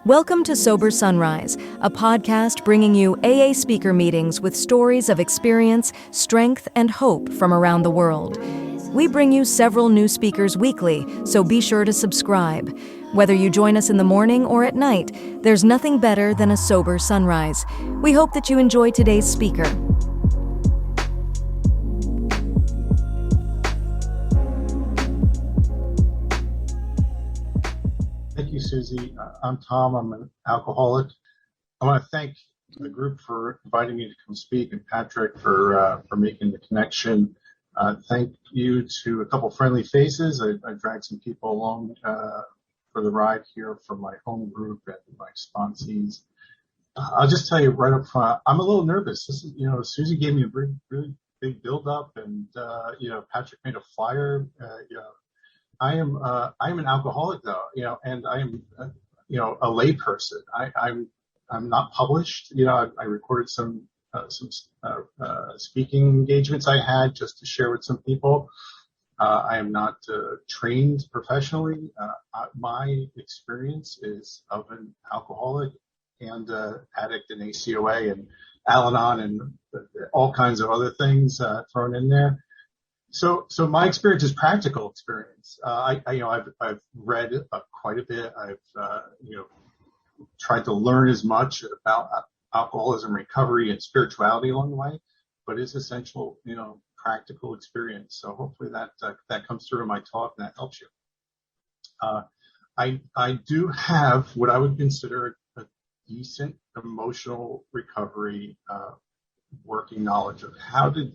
Welcome to Sober Sunrise, a podcast bringing you AA speaker meetings with stories of experience, strength, and hope from around the world. We bring you several new speakers weekly, so be sure to subscribe. Whether you join us in the morning or at night, there's nothing better than a sober sunrise. We hope that you enjoy today's speaker. Thank you, Susie. I'm Tom. I'm an alcoholic. I want to thank the group for inviting me to come speak, and Patrick for making the connection. Thank you to a couple friendly faces. I dragged some people along for the ride here from my home group and my sponsees. I'll just tell you right up front, I'm a little nervous. This is, Susie gave me a really big build up, and Patrick made a flyer. I'm an alcoholic though, and I am, a lay person. I'm not published. I recorded some speaking engagements I had just to share with some people. I am not trained professionally. My experience is of an alcoholic and addict in ACOA and Al-Anon and all kinds of other things thrown in there. So my experience is practical experience. I've read quite a bit. I've tried to learn as much about alcoholism recovery and spirituality along the way, but it's essential, practical experience. So hopefully that comes through in my talk and that helps you. I do have what I would consider a decent emotional recovery working knowledge of how to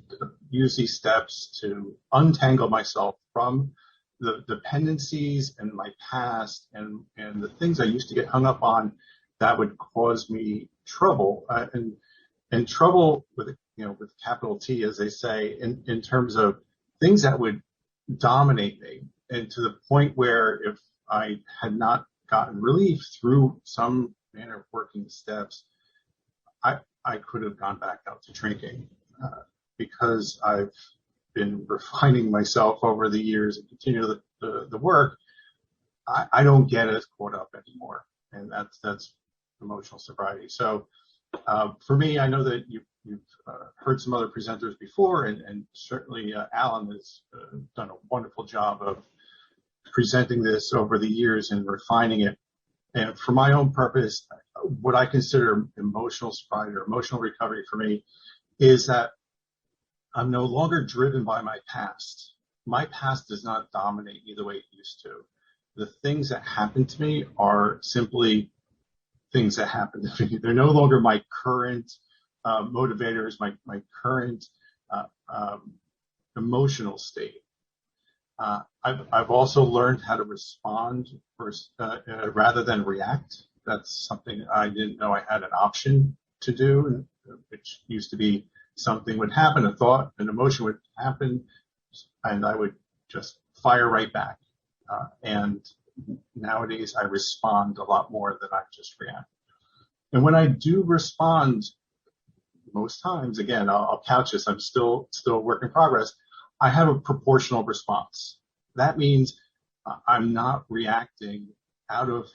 use these steps to untangle myself from the dependencies and my past and the things I used to get hung up on that would cause me trouble and trouble with capital T, as they say, in terms of things that would dominate me, and to the point where if I had not gotten relief through some manner of working steps, I could have gone back out to drinking because I've been refining myself over the years and continue the work. I don't get as caught up anymore, and that's emotional sobriety. So for me, I know that you've heard some other presenters before, and certainly Alan has done a wonderful job of presenting this over the years and refining it. And for my own purpose, what I consider emotional sobriety or emotional recovery for me is that I'm no longer driven by my past. My past does not dominate me the way it used to. The things that happen to me are simply things that happen to me. They're no longer my current motivators, my current emotional state. I've also learned how to respond rather than react. That's something I didn't know I had an option to do, which used to be something would happen, a thought, an emotion would happen, and I would just fire right back. And nowadays I respond a lot more than I just react. And when I do respond, most times, again, I'll couch this, I'm still a work in progress, I have a proportional response. That means I'm not reacting out of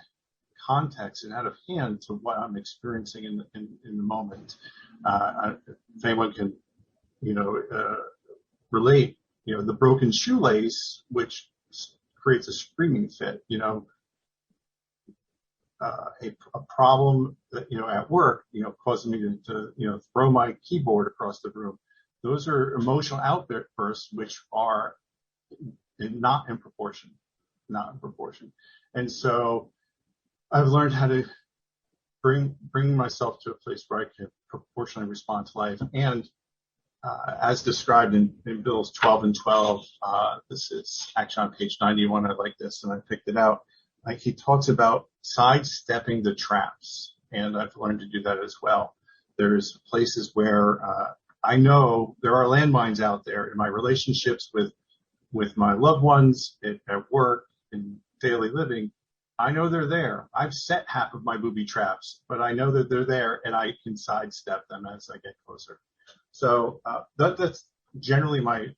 context and out of hand to what I'm experiencing in the moment. If anyone can, relate, the broken shoelace, which creates a screaming fit, a problem that, at work, causing me to throw my keyboard across the room. Those are emotional outbursts which are not in proportion. And so I've learned how to bring myself to a place where I can proportionally respond to life. And as described in Bills 12 and 12, this is actually on page 91. I like this, and I picked it out. He talks about sidestepping the traps, and I've learned to do that as well. There's places where I know there are landmines out there in my relationships with my loved ones, at work, in daily living. I know they're there. I've set half of my booby traps, but I know that they're there, and I can sidestep them as I get closer. So that's generally my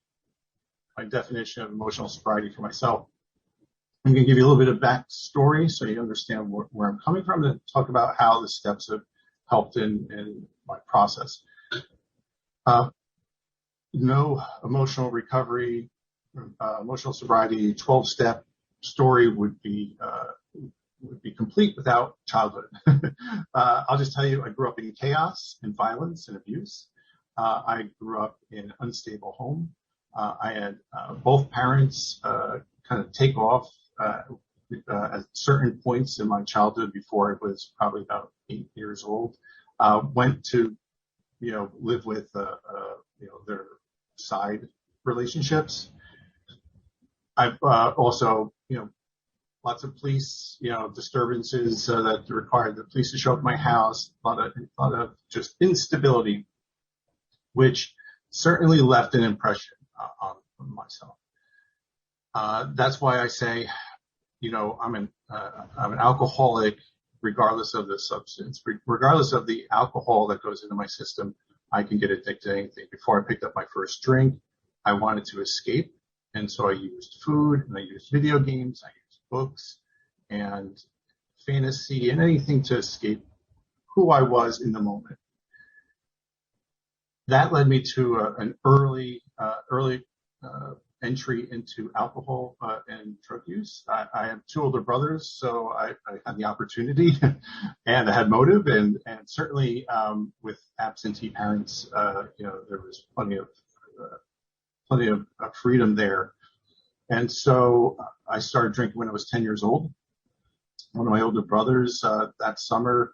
definition of emotional sobriety for myself. I'm going to give you a little bit of backstory so you understand where I'm coming from, and talk about how the steps have helped in my process. No emotional recovery, emotional sobriety, 12-step story would be complete without childhood. I'll just tell you, I grew up in chaos and violence and abuse. I grew up in an unstable home. I had both parents kind of take off at certain points in my childhood before I was probably about 8 years old. Went to, live with, their side relationships. I've also, lots of police, disturbances that required the police to show up at my house. A lot of just instability, which certainly left an impression on myself. That's why I say, I'm an alcoholic, regardless of the substance, regardless of the alcohol that goes into my system. I can get addicted to anything. Before I picked up my first drink, I wanted to escape. And so I used food, and I used video games, I used books and fantasy and anything to escape who I was in the moment. That led me to an early entry into alcohol and drug use. I have two older brothers, so I had the opportunity and I had motive, and certainly with absentee parents, there was plenty of freedom there. And so I started drinking when I was 10 years old. One of my older brothers that summer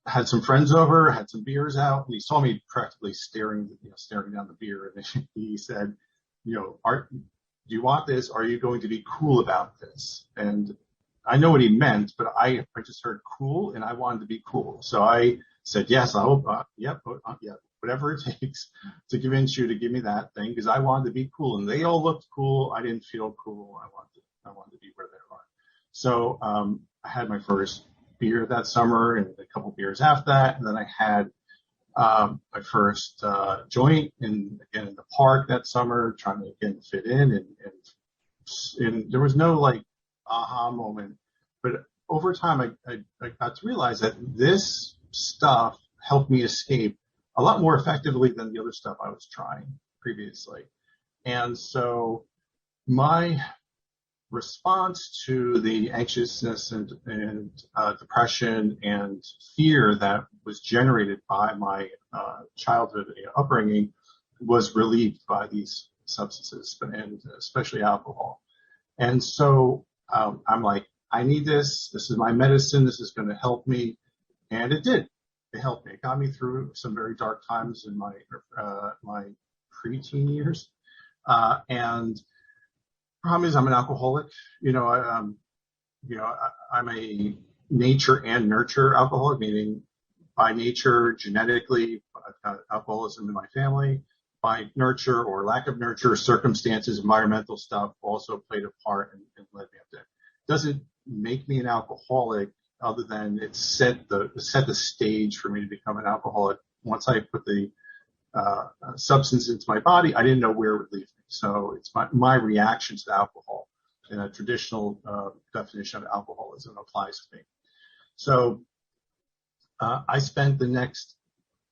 had some friends over, had some beers out, and he saw me practically staring down the beer, and he said, do you want this? Are you going to be cool about this? And I know what he meant, but I just heard cool, and I wanted to be cool. So I said, yes, yeah, whatever it takes to convince you to give me that thing, because I wanted to be cool. And they all looked cool. I didn't feel cool. I wanted to be where they are. So I had my first beer that summer and a couple beers after that. And then I had my first joint in the park that summer, trying to again fit in, and there was no like aha moment, but over time I got to realize that this stuff helped me escape a lot more effectively than the other stuff I was trying previously. And so my response to the anxiousness and depression and fear that was generated by my childhood upbringing was relieved by these substances, and especially alcohol. And so I'm like, I need this. This is my medicine. This is going to help me. And it did. It helped me. It got me through some very dark times in my preteen years. And problem is, I'm an alcoholic. I'm a nature and nurture alcoholic, meaning by nature, genetically, I've got alcoholism in my family. By nurture or lack of nurture, circumstances, environmental stuff also played a part and led me up there. It doesn't make me an alcoholic, other than it set the stage for me to become an alcoholic. Once I put the substance into my body, I didn't know where it would leave me. So it's my reaction to alcohol, and a traditional definition of alcoholism applies to me. So I spent the next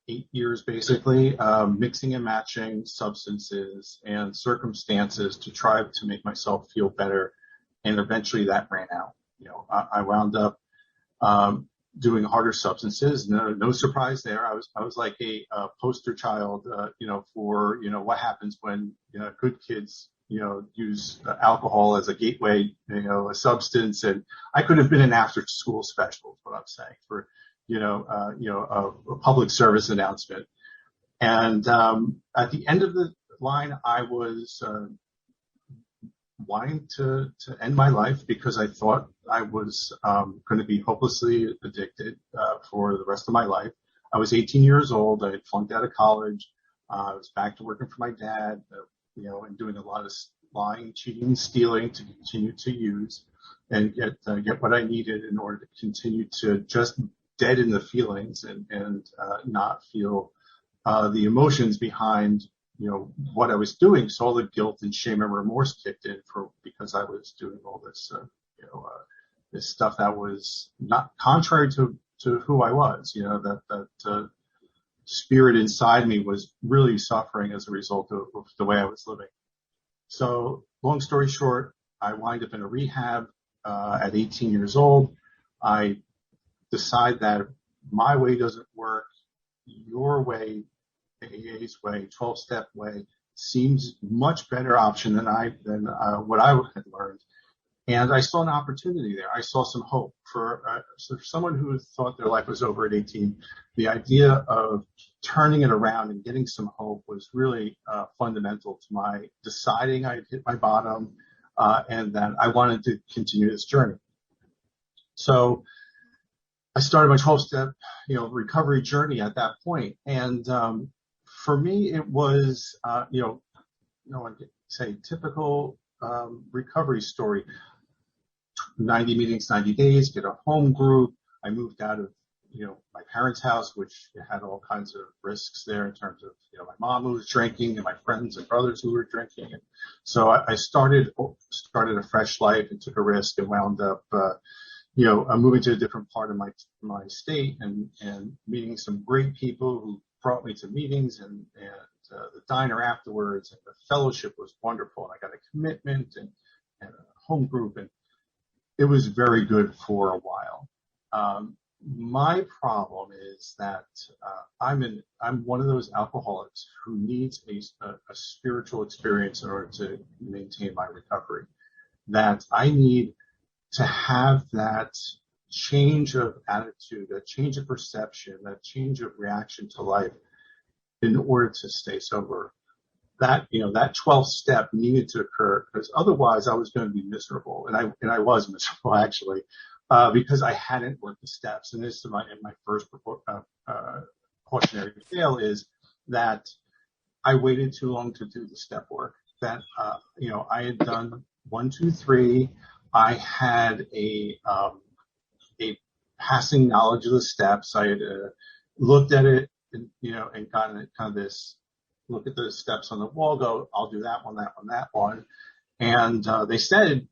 8 years basically mixing and matching substances and circumstances to try to make myself feel better, and eventually that ran out. I wound up doing harder substances. No surprise there. I was like a poster child, for what happens when good kids use alcohol as a gateway, a substance. And I could have been an after-school special, is what I'm saying, for a public service announcement. And at the end of the line, I was wanting to end my life, because I thought I was going to be hopelessly addicted for the rest of my life. I was 18 years old. I had flunked out of college. I was back to working for my dad, and doing a lot of lying, cheating, stealing to continue to use and get what I needed in order to continue to just deaden the feelings and not feel the emotions behind what I was doing. So all the guilt and shame and remorse kicked in for because I was doing all this, this stuff that was not contrary to who I was. That spirit inside me was really suffering as a result of the way I was living. So, long story short, I wind up in a rehab at 18 years old. I decide that my way doesn't work. Your way, the AA's way, 12-step way, seems much better option than what I had learned. And I saw an opportunity there. I saw some hope for someone who thought their life was over at 18. The idea of turning it around and getting some hope was really fundamental to my deciding I had hit my bottom and that I wanted to continue this journey. So I started my 12-step, recovery journey at that point. And for me, it was, I could say typical recovery story. 90 meetings, 90 days, get a home group. I moved out of, my parents' house, which had all kinds of risks there in terms of, my mom who was drinking and my friends and brothers who were drinking. And so I started a fresh life and took a risk and wound up, moving to a different part of my state and meeting some great people who brought me to meetings and the diner afterwards, and the fellowship was wonderful. And I got a commitment and a home group, and it was very good for a while. My problem is that I'm one of those alcoholics who needs a spiritual experience in order to maintain my recovery. That I need to have that change of attitude, that change of perception, that change of reaction to life in order to stay sober. That 12th step needed to occur, because otherwise I was going to be miserable. And I was miserable actually, because I hadn't worked the steps. And this is my first cautionary tale is that I waited too long to do the step work. That, I had done 1, 2, 3. I had a passing knowledge of the steps. I had looked at it and, and gotten kind of this look at the steps on the wall, go, I'll do that one, that one. And they said,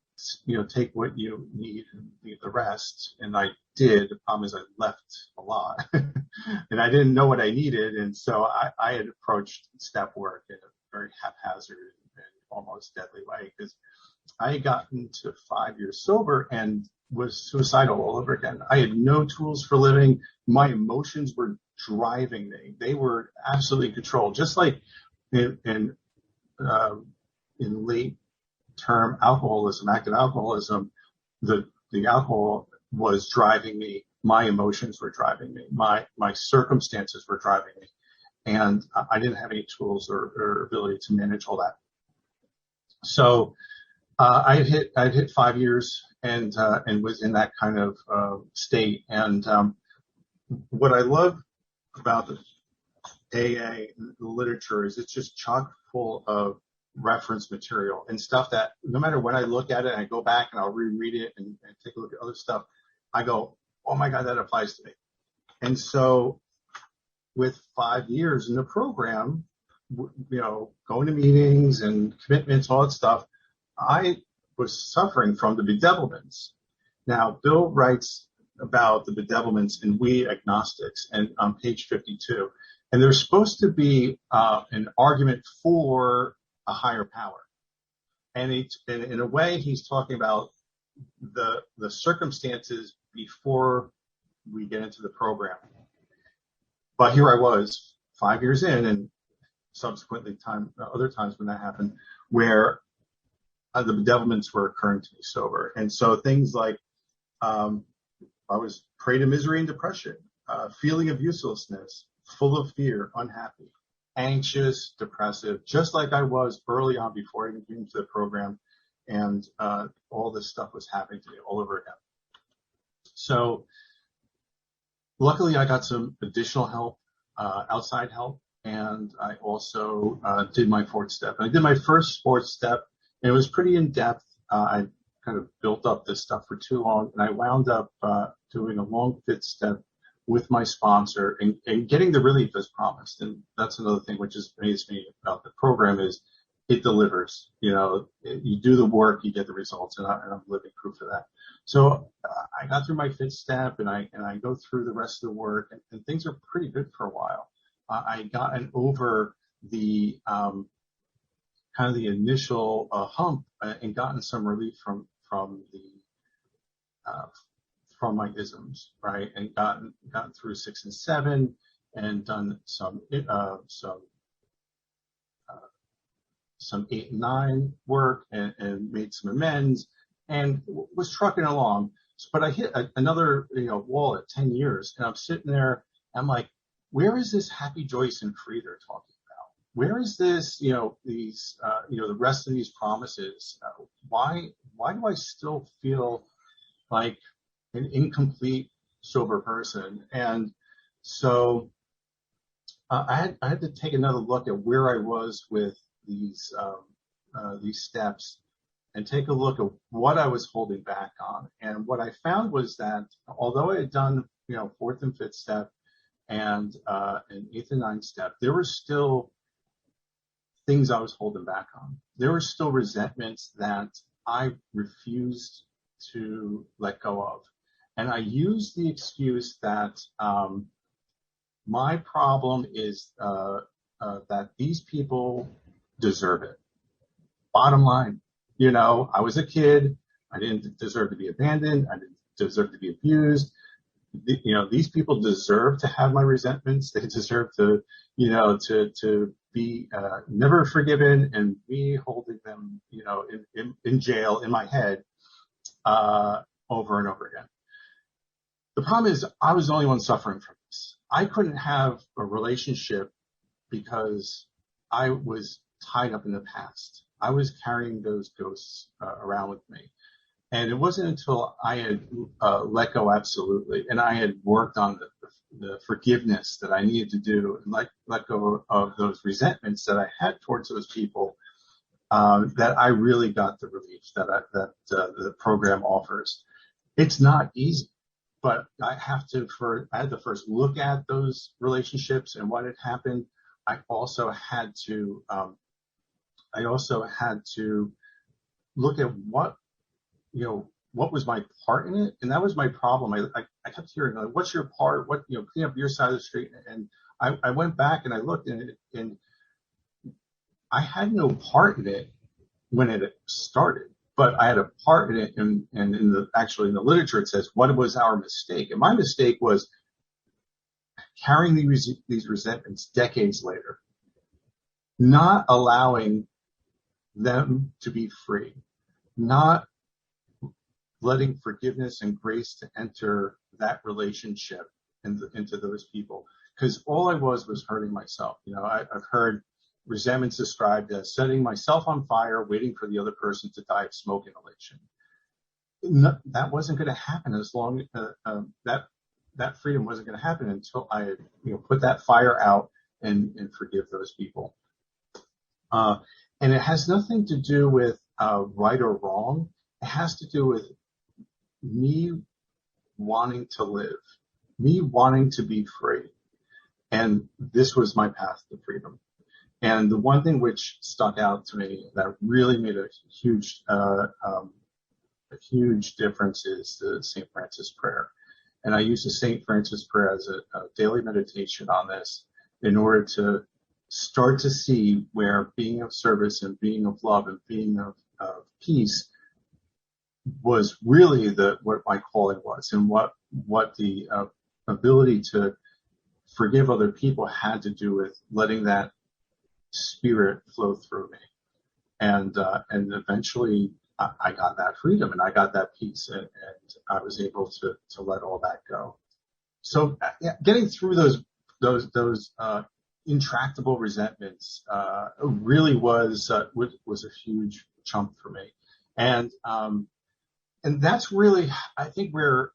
take what you need and leave the rest. And I did. The problem is I left a lot and I didn't know what I needed. And so I had approached step work in a very haphazard and almost deadly way, because I had gotten to 5 years sober and was suicidal all over again. I had no tools for living. My emotions were driving me. They were absolutely controlled. Just like in late term alcoholism, active alcoholism, the alcohol was driving me. My emotions were driving me. My circumstances were driving me. And I didn't have any tools or ability to manage all that. So I had hit 5 years and was in that kind of state. And what I love about the AA the literature is it's just chock full of reference material and stuff that no matter when I look at it and I go back and I'll reread it and take a look at other stuff, I go, oh my God, that applies to me. And so with 5 years in the program, going to meetings and commitments, all that stuff, I was suffering from the bedevilments. Now, Bill writes about the bedevilments in We Agnostics and on page 52. And there's supposed to be an argument for a higher power. And in a way, he's talking about the circumstances before we get into the program. But here I was 5 years in, and subsequently other times when that happened, where the bedevilments were occurring to me sober. And so things like I was prey to misery and depression, feeling of uselessness, full of fear, unhappy, anxious, depressive, just like I was early on before I even came to the program. And all this stuff was happening to me all over again. So luckily I got some additional help, outside help. And I also did my 4th step. And I did my first 4th step, and it was pretty in-depth. I kind of built up this stuff for too long, and I wound up doing a long 5th step with my sponsor and getting the relief as promised. And that's another thing which has amazed me about the program is it delivers. You do the work, you get the results, and I'm living proof of that. So I got through my fifth step, and I go through the rest of the work, and things are pretty good for a while. I gotten over the kind of the initial hump, and gotten some relief uh, from my isms, right? And gotten through 6 and 7, and done some 8 and 9 work, and made some amends, and was trucking along. But I hit another wall at 10 years, and I'm sitting there. I'm like, where is this happy, joyous, and free they're talking about? Where is this, these, the rest of these promises? Why do I still feel like an incomplete sober person? And so I had to take another look at where I was with these steps, and take a look at what I was holding back on. And what I found was that although I had done fourth and fifth step, and eighth and ninth step, there were still things I was holding back on. There were still resentments that I refused to let go of. And I used the excuse that my problem is that these people deserve it. Bottom line, I was a kid. I didn't deserve to be abandoned. I didn't deserve to be abused. These people deserve to have my resentments. They deserve to, to be never forgiven, and me holding them, in jail in my head over and over again. The problem is I was the only one suffering from this. I couldn't have a relationship because I was tied up in the past. I was carrying those ghosts around with me. And it wasn't until I had let go absolutely, and I had worked on the forgiveness that I needed to do, and let go of those resentments that I had towards those people, that I really got the relief that the program offers. It's not easy, but I had to first look at those relationships and what had happened. I also had to look at what was my part in it? And that was my problem. I kept hearing, what's your part? Clean up your side of the street. And I went back and I looked at it, and I had no part in it when it started, but I had a part in it. And in the literature, it says, what was our mistake? And my mistake was carrying these resentments decades later, not allowing them to be free, not letting forgiveness and grace to enter that relationship into those people. Because all I was hurting myself. I've heard resentments described as setting myself on fire, waiting for the other person to die of smoke inhalation. No, that wasn't going to happen as long that freedom wasn't going to happen until I had put that fire out and forgive those people. And it has nothing to do with right or wrong. It has to do with me wanting to live, me wanting to be free. And this was my path to freedom. And the one thing which stuck out to me that really made a huge difference is the St. Francis prayer. And I use the St. Francis prayer as a daily meditation on this in order to start to see where being of service and being of love and being of peace was really what my calling was, and what the ability to forgive other people had to do with letting that spirit flow through me. And eventually I got that freedom, and I got that peace, and I was able to let all that go. So getting through those intractable resentments really was a huge chunk for me. And that's really, I think, where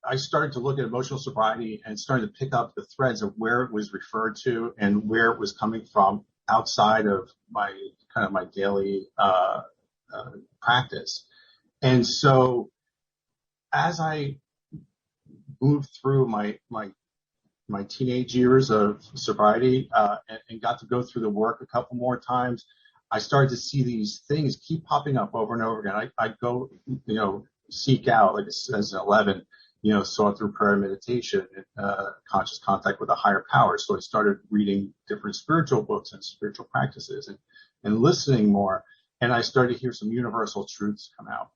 I started to look at emotional sobriety and started to pick up the threads of where it was referred to and where it was coming from outside of my daily practice. And so as I moved through my teenage years of sobriety and got to go through the work a couple more times, I started to see these things keep popping up over and over again. I go, seek out, like it says in 11, saw through prayer and meditation, conscious contact with a higher power. So I started reading different spiritual books and spiritual practices and listening more. And I started to hear some universal truths come out.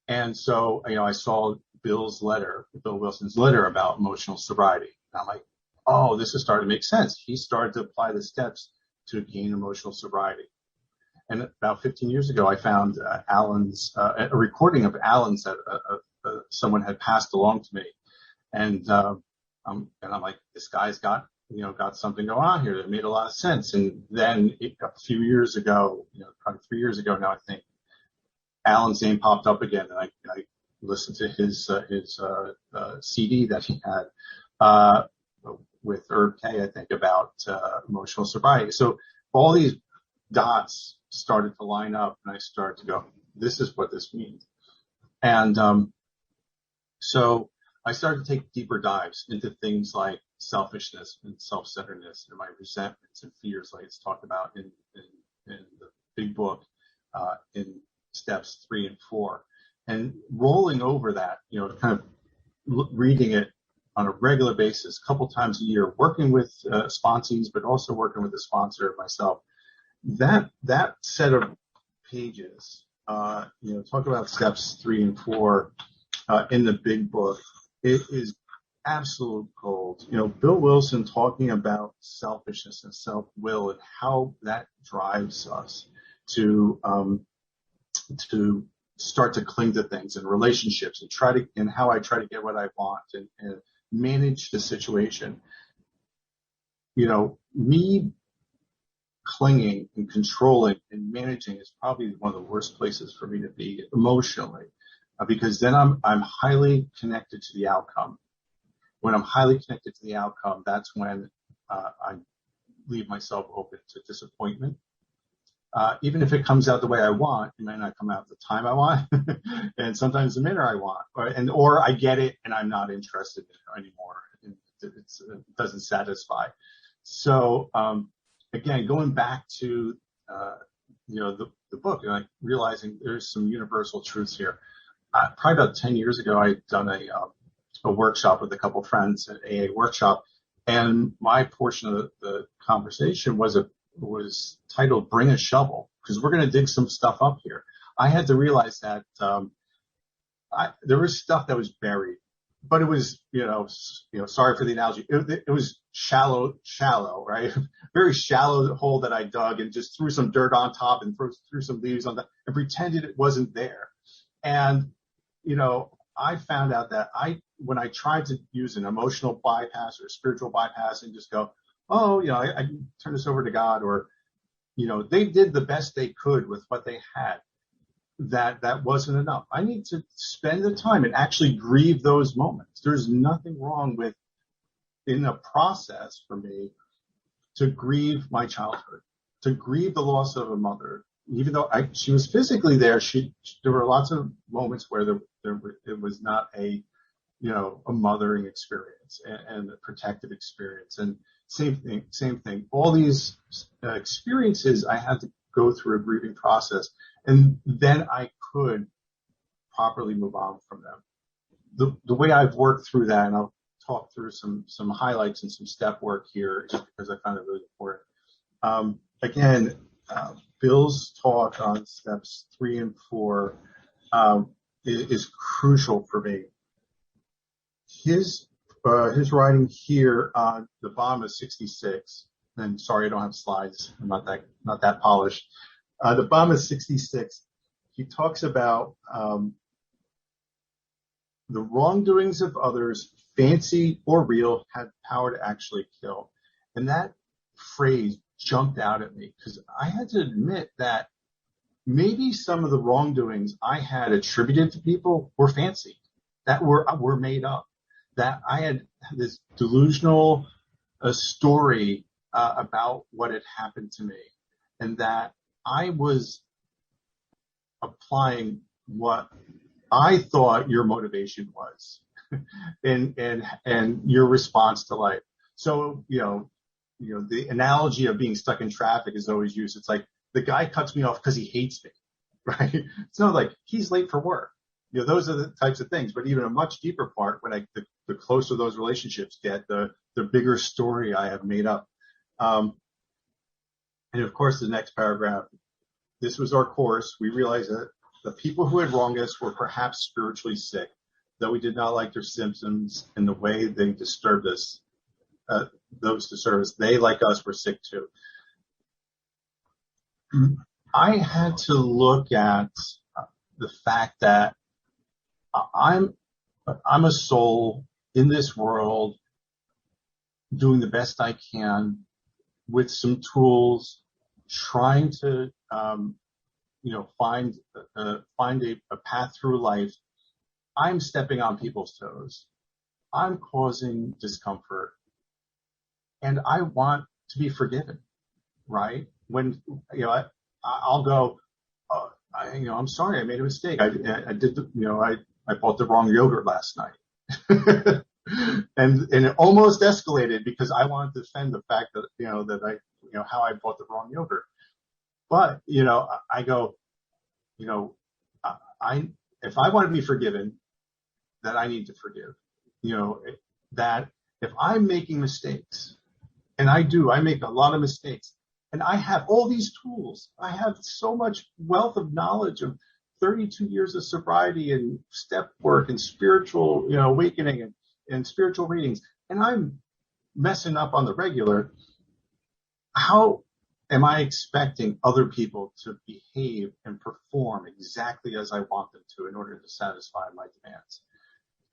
And so, I saw Bill Wilson's letter about emotional sobriety. And I'm like, oh, this is starting to make sense. He started to apply the steps to gain emotional sobriety. And about 15 years ago, I found a recording of Alan's that someone had passed along to me. And I'm like, this guy's got something going on here that made a lot of sense. And then a few years ago, probably 3 years ago now, I think, Alan's name popped up again, and I listened to his CD that he had with Herb K, I think, about emotional sobriety. So all these dots started to line up, and I started to go, this is what this means. And so I started to take deeper dives into things like selfishness and self-centeredness and my resentments and fears, like it's talked about in the big book in steps 3 and 4, and rolling over that, kind of reading it on a regular basis, a couple times a year, working with sponsees, but also working with the sponsor myself. That set of pages, talk about steps 3 and 4 in the big book. It is absolute gold. Bill Wilson talking about selfishness and self-will and how that drives us to start to cling to things and relationships and how I try to get what I want and manage the situation. Me clinging and controlling and managing is probably one of the worst places for me to be emotionally, because then I'm highly connected to the outcome. When I'm highly connected to the outcome, that's when I leave myself open to disappointment. Even if it comes out the way I want, it may not come out the time I want, and sometimes the manner I want, or I get it and I'm not interested in it anymore. It doesn't satisfy. So again, going back to the book, and realizing there's some universal truths here. Probably about 10 years ago, I'd done a workshop with a couple friends, an AA workshop, and my portion of the conversation was titled "Bring a Shovel," because we're going to dig some stuff up here. I had to realize that there was stuff that was buried, but it was, sorry for the analogy, it was shallow, right? Very shallow hole that I dug and just threw some dirt on top and threw some leaves on that and pretended it wasn't there. And, I found out that when I tried to use an emotional bypass or a spiritual bypass and just go, oh, I can turn this over to God, or, they did the best they could with what they had. That wasn't enough. I need to spend the time and actually grieve those moments. There's nothing wrong with, in a process for me, to grieve my childhood, to grieve the loss of a mother. Even though she was physically there, there were lots of moments where it was not a mothering experience and a protective experience. And same thing. All these experiences, I had to go through a grieving process, and then I could properly move on from them. The way I've worked through that, and I'll talk through some highlights and some step work here, just because I found it really important. Again, Bill's talk on steps 3 and 4 is crucial for me. His writing here on the bottom of 66, and sorry I don't have slides, I'm not that polished. The bottom of 66, he talks about the wrongdoings of others, fancy or real, had power to actually kill. And that phrase jumped out at me, because I had to admit that maybe some of the wrongdoings I had attributed to people were fancy, that were made up, that I had this delusional story about what had happened to me, and that I was applying what I thought your motivation was and your response to life. So, the analogy of being stuck in traffic is always used. It's like, the guy cuts me off because he hates me, right? It's not like he's late for work. Those are the types of things. But even a much deeper part, when the closer those relationships get, the bigger story I have made up. And of course, the next paragraph, this was our course. We realized that the people who had wronged us were perhaps spiritually sick, though we did not like their symptoms and the way they disturbed us. Those disturbed us, they, like us, were sick too. I had to look at the fact that I'm a soul in this world doing the best I can with some tools, trying to, find a path through life. I'm stepping on people's toes. I'm causing discomfort, and I want to be forgiven, right? When, I'll go, I'm sorry, I made a mistake. I did, I bought the wrong yogurt last night. and it almost escalated because I wanted to defend the fact that, how I bought the wrong yogurt. But, I go, if I want to be forgiven, that I need to forgive, that if I'm making mistakes, and I make a lot of mistakes, and I have all these tools. I have so much wealth of knowledge of 32 years of sobriety and step work and spiritual, awakening and spiritual readings, and I'm messing up on the regular. How am I expecting other people to behave and perform exactly as I want them to in order to satisfy my demands?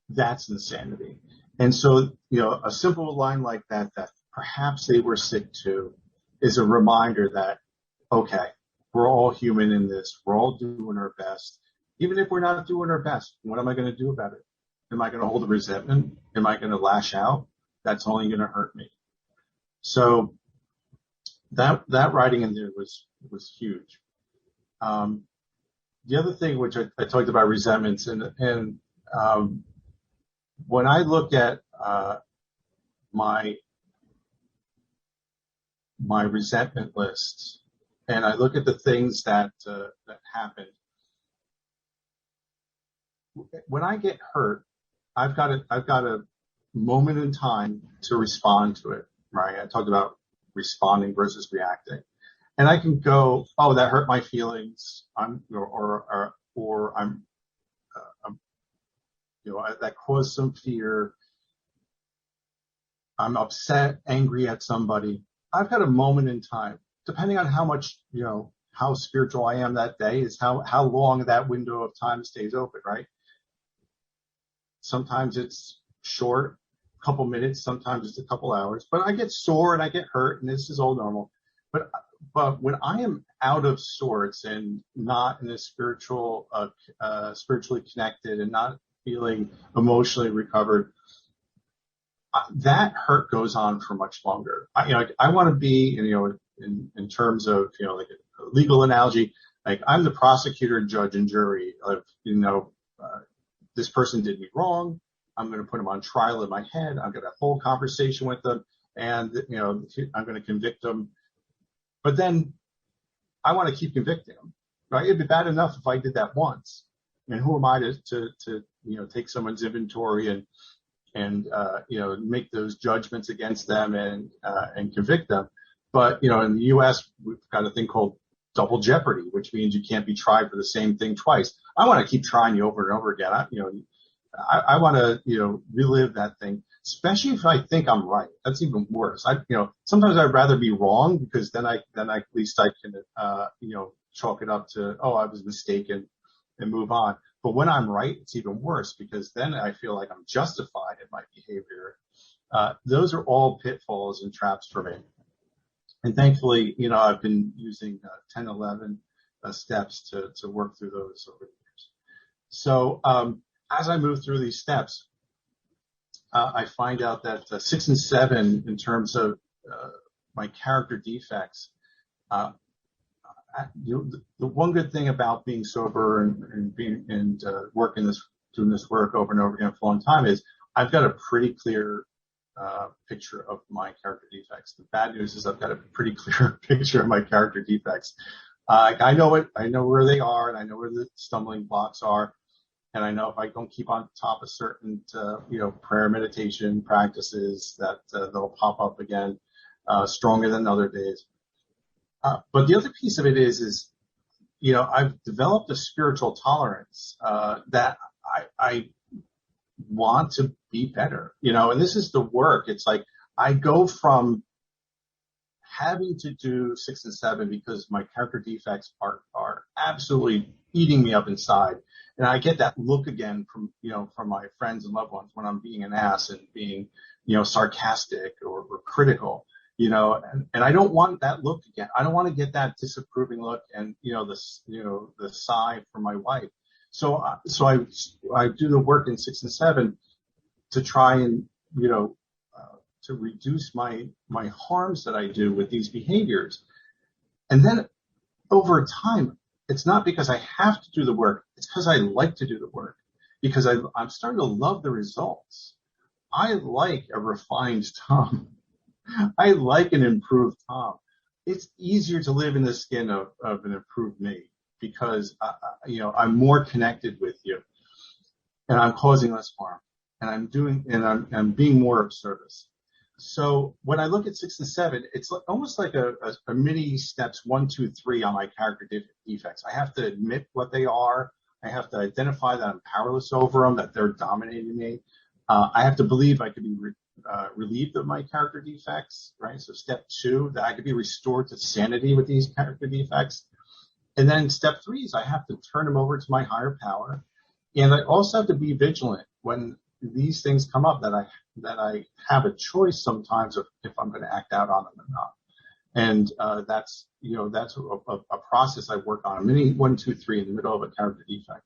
That's insanity. And so, a simple line like that perhaps they were sick too, is a reminder that, okay, we're all human in this. We're all doing our best. Even if we're not doing our best, what am I going to do about it? Am I going to hold a resentment? Am I going to lash out? That's only going to hurt me. So that writing in there was huge. The other thing, which I talked about resentments, and when I look at my resentment lists, and I look at the things that happened. When I get hurt, I've got a moment in time to respond to it, right? I talked about responding versus reacting, and I can go, oh, that hurt my feelings, that caused some fear. I'm upset, angry at somebody. I've got a moment in time, depending on how much, how spiritual I am that day is how long that window of time stays open, right? Sometimes it's short, a couple minutes, sometimes it's a couple hours, but I get sore and I get hurt, and this is all normal. But when I am out of sorts and not in a spiritually connected and not feeling emotionally recovered, that hurt goes on for much longer. I want to be, in terms of, like a legal analogy, like I'm the prosecutor, judge, and jury of, this person did me wrong. I'm going to put them on trial in my head. I'm going to have a whole conversation with them, and, I'm going to convict them. But then I want to keep convicting them, right? It'd be bad enough if I did that once. And who am I to take someone's inventory and make those judgments against them and convict them. But, in the U.S., we've got a thing called double jeopardy, which means you can't be tried for the same thing twice. I want to keep trying you over and over again. I want to, relive that thing, especially if I think I'm right. That's even worse. Sometimes I'd rather be wrong, because then at least I can, chalk it up to, oh, I was mistaken, and move on. But when I'm right, it's even worse, because then I feel like I'm justified in my behavior. Those are all pitfalls and traps for me. And thankfully, I've been using 10, 11 steps to work through those over the years. So as I move through these steps, I find out that 6 and 7, in terms of my character defects, the one good thing about being sober and doing this work over and over again for a long time is I've got a pretty clear picture of my character defects. The bad news is I've got a pretty clear picture of my character defects. I know it. I know where they are, and I know where the stumbling blocks are. And I know if I don't keep on top of certain, prayer meditation practices, that they'll pop up again, stronger than other days. But the other piece of it is, I've developed a spiritual tolerance that I want to be better, and this is the work. It's like I go from having to do 6 and 7 because my character defects are absolutely eating me up inside. And I get that look again from my friends and loved ones when I'm being an ass and being, sarcastic or critical, and I don't want that look again. I don't want to get that disapproving look and, the sigh from my wife. So I do the work in 6 and 7 to try and, to reduce my harms that I do with these behaviors. And then over time, it's not because I have to do the work. It's because I like to do the work, because I'm starting to love the results. I like a refined Tom. I like an improved Tom. It's easier to live in the skin of an improved me because, I'm more connected with you and I'm causing less harm and I'm being more of service. So when I look at 6 and 7, it's almost like a mini steps 1, 2, 3 on my character defects. I have to admit what they are. I have to identify that I'm powerless over them, that they're dominating me. I have to believe I could be relieved of my character defects, right? So step 2, that I could be restored to sanity with these character defects. And then step 3 is I have to turn them over to my higher power. And I also have to be vigilant when these things come up, that I have a choice sometimes of if I'm going to act out on them or not. And that's a process I work on. Many 1, 2, 3 in the middle of a character defect.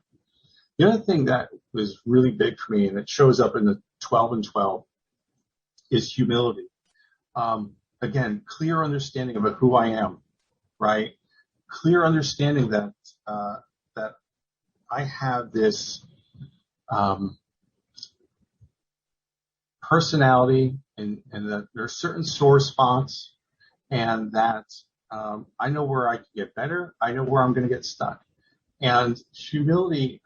The other thing that was really big for me, and it shows up in the 12 and 12, is humility. Again, clear understanding of who I am, right? Clear understanding that that I have this personality, and that there are certain sore spots, and that I know where I can get better. I know where I'm going to get stuck. And humility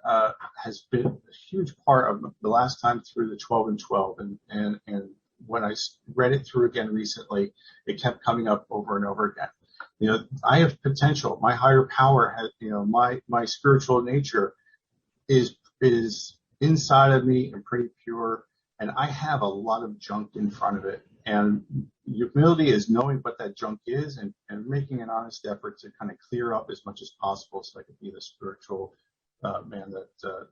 has been a huge part of the last time through the 12 and 12. And when I read it through again recently, it kept coming up over and over again. I have potential. My higher power has, my spiritual nature is inside of me and pretty pure. And I have a lot of junk in front of it. And humility is knowing what that junk is and making an honest effort to kind of clear up as much as possible so I can be the spiritual man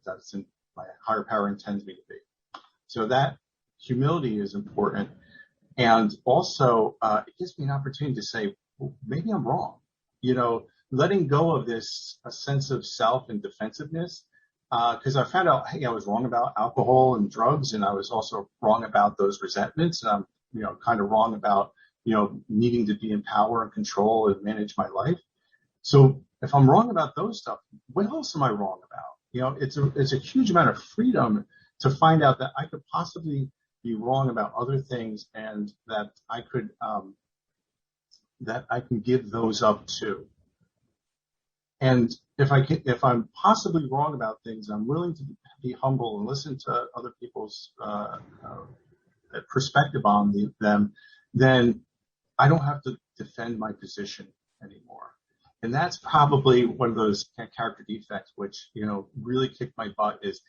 that's in my higher power intends me to be. So that humility is important. And also, it gives me an opportunity to say, well, maybe I'm wrong. Letting go of this a sense of self and defensiveness. Because I found out, hey, I was wrong about alcohol and drugs, and I was also wrong about those resentments, and I'm, kind of wrong about, needing to be in power and control and manage my life. So if I'm wrong about those stuff, what else am I wrong about? It's a huge amount of freedom to find out that I could possibly be wrong about other things, and that I can give those up too. And if I'm possibly wrong about things, I'm willing to be humble and listen to other people's perspective on them, then I don't have to defend my position anymore. And that's probably one of those character defects which, really kicked my butt, is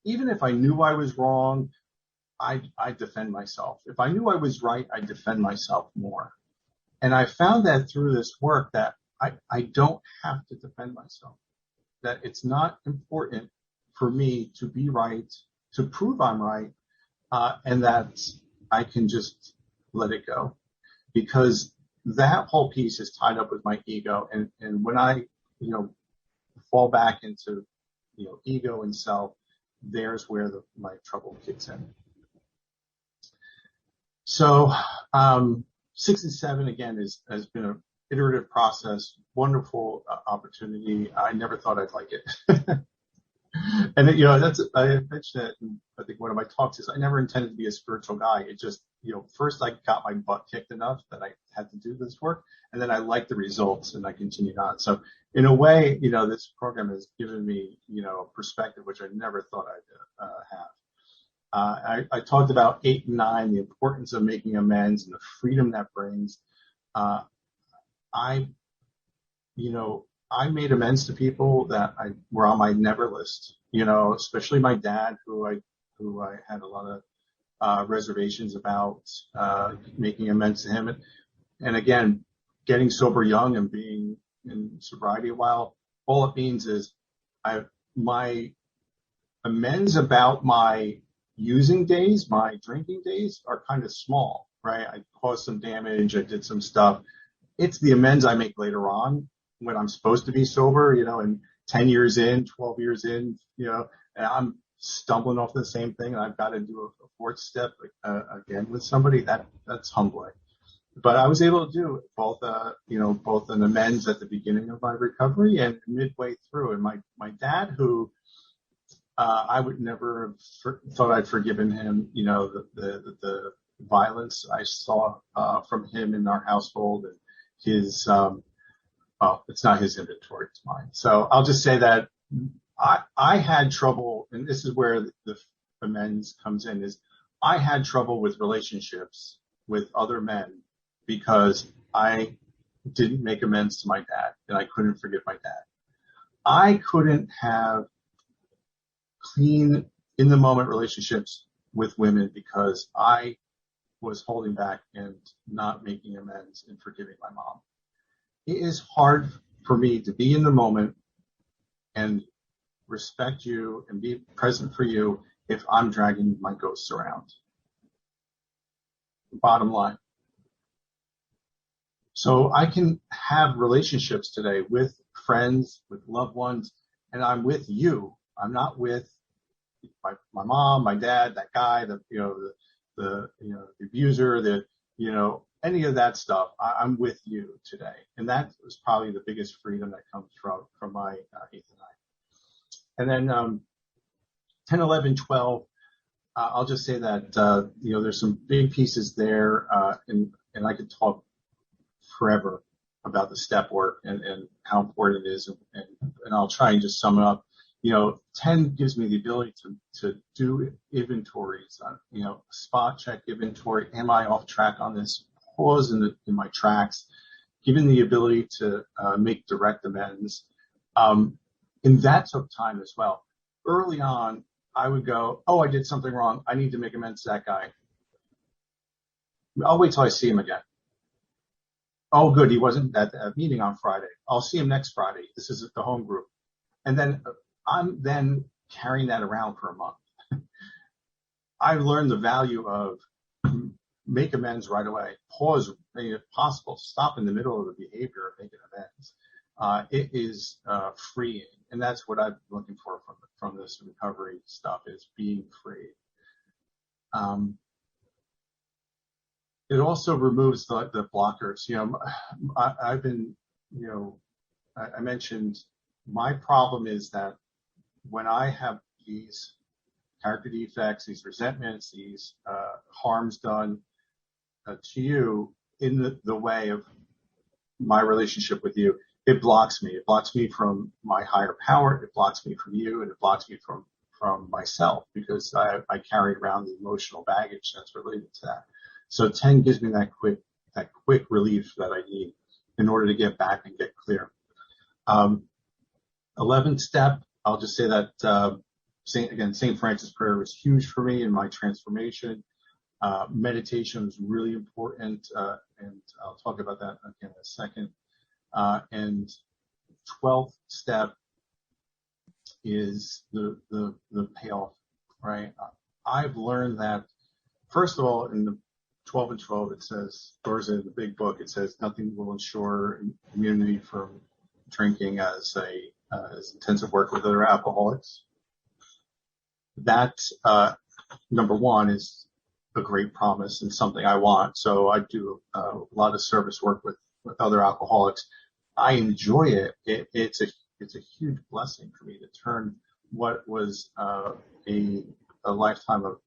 even if I knew I was wrong, I defend myself. If I knew I was right, I defend myself more. And I found that through this work that I don't have to defend myself, that it's not important for me to be right, to prove I'm right, and that I can just let it go, because that whole piece is tied up with my ego. And when I, fall back into, ego and self, there's where my trouble kicks in. So 6 and 7, again, has been an iterative process, wonderful opportunity. I never thought I'd like it. And, I mentioned it in, I think, one of my talks, is I never intended to be a spiritual guy. It just, first I got my butt kicked enough that I had to do this work, and then I liked the results and I continued on. So in a way, this program has given me, a perspective which I never thought I'd have. I talked about 8 and 9, the importance of making amends and the freedom that brings. Uh, I, I made amends to people that were on my never list, especially my dad, who I had a lot of reservations about making amends to him. And again, getting sober young and being in sobriety a while, all it means is my amends about my using days, my drinking days are kind of small, right? I caused some damage. I did some stuff. It's the amends I make later on when I'm supposed to be sober, and 10 years in, 12 years in, and I'm stumbling off the same thing, and I've got to do a fourth step again with somebody. That's humbling. But I was able to do both an amends at the beginning of my recovery and midway through. And my dad, who I would never have thought I'd forgiven him, the violence I saw from him in our household, and his well, it's not his inventory, it's mine. So I'll just say that I had trouble, and this is where the amends comes in, is I had trouble with relationships with other men because I didn't make amends to my dad, and I couldn't forgive my dad. I couldn't have clean, in the moment relationships with women because I was holding back and not making amends and forgiving my mom. It is hard for me to be in the moment and respect you and be present for you if I'm dragging my ghosts around. Bottom line. So I can have relationships today with friends, with loved ones, and I'm with you. I'm not with my mom, my dad, that guy, the abuser, any of that stuff. I'm with you today, and that was probably the biggest freedom that comes from my 8th and 9th. And then 10, 11, 12. I'll just say that there's some big pieces there, and I could talk forever about the step work and how important it is, and I'll try and just sum it up. 10 gives me the ability to do inventories, spot check inventory. Am I off track on this? Pause in my tracks, given the ability to make direct amends. And that took time as well. Early on, I would go, oh, I did something wrong. I need to make amends to that guy. I'll wait till I see him again. Oh, good. He wasn't at the meeting on Friday. I'll see him next Friday. This is at the home group. And then I'm then carrying that around for a month. I've learned the value of make amends right away. Pause, if possible. Stop in the middle of the behavior of making amends. It is freeing, and that's what I'm looking for from this recovery stuff, is being free. It also removes the blockers. I've been, I mentioned my problem is that when I have these character defects, these resentments, these harms done to you in the way of my relationship with you, it blocks me. It blocks me from my higher power. It blocks me from you, and it blocks me from myself, because I carry around the emotional baggage that's related to that. So 10 gives me that quick relief that I need in order to get back and get clear. 11th step, I'll just say that St. Francis prayer was huge for me in my transformation. Meditation was really important, and I'll talk about that again in a second. And 12th step is the payoff, right? I've learned that, first of all, in the 12 and 12, it says, or is it in the big book, it says nothing will ensure immunity from drinking as intensive work with other alcoholics. That, number one, is a great promise and something I want. So I do a lot of service work with other alcoholics. I enjoy it. It's a huge blessing for me to turn what was a lifetime of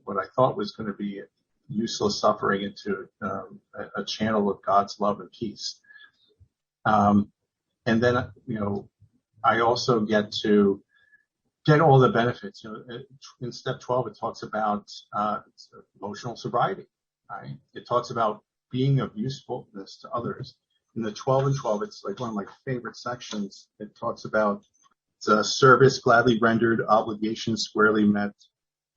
what I thought was going to be useless suffering into a channel of God's love and peace. And then, I also get to get all the benefits. In step 12, it talks about emotional sobriety. Right? It talks about being of usefulness to others. In the 12 and 12, it's like one of my favorite sections. It talks about service gladly rendered, obligations squarely met,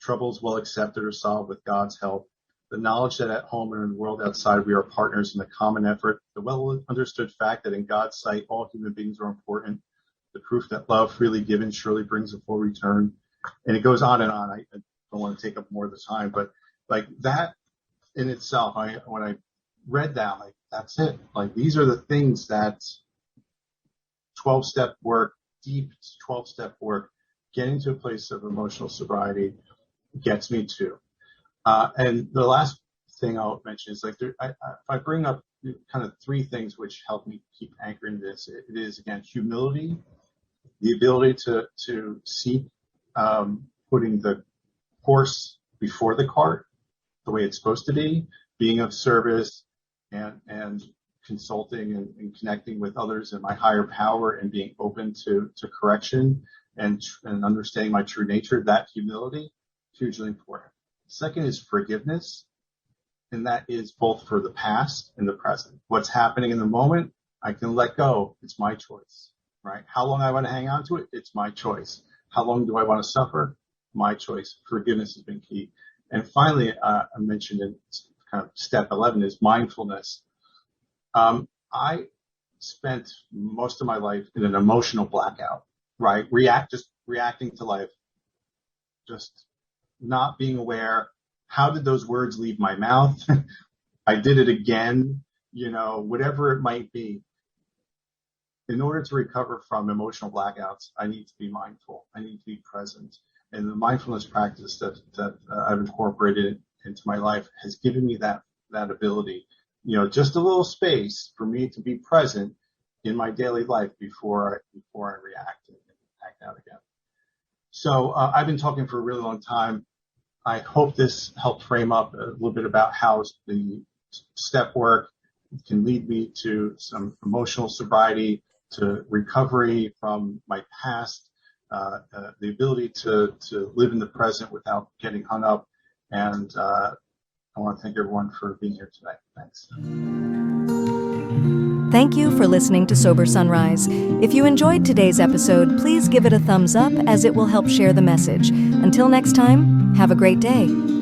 troubles well accepted or solved with God's help, the knowledge that at home and in the world outside we are partners in the common effort, the well understood fact that in God's sight all human beings are important, the proof that love freely given surely brings a full return. And it goes on and on. I don't want to take up more of the time, but like that in itself, when I read that, like, that's it. Like, these are the things that 12-step work, deep 12-step work, getting to a place of emotional sobriety gets me to. And the last thing I'll mention is, like, if I bring up kind of three things which help me keep anchoring this, it is, again, humility, the ability to seek putting the horse before the cart, the way it's supposed to be, being of service, and consulting and connecting with others in my higher power, and being open to correction and understanding my true nature. That humility, hugely important. Second is forgiveness, and that is both for the past and the present. What's happening in the moment, I can let go. It's my choice, right? How long I want to hang on to it, it's my choice. How long do I want to suffer? My choice. Forgiveness has been key. And finally, I mentioned in kind of step 11 is mindfulness. I spent most of my life in an emotional blackout, right? Just reacting to life, just not being aware. How did those words leave my mouth? I did it again, whatever it might be. In order to recover from emotional blackouts, I need to be mindful. I need to be present. And the mindfulness practice that I've incorporated into my life has given me that ability, just a little space for me to be present in my daily life before I react and act out again. So I've been talking for a really long time. I hope this helped frame up a little bit about how the step work can lead me to some emotional sobriety, to recovery from my past, the ability to live in the present without getting hung up. And I want to thank everyone for being here today. Thanks. Thank you for listening to Sober Sunrise. If you enjoyed today's episode, please give it a thumbs up, as it will help share the message. Until next time, have a great day.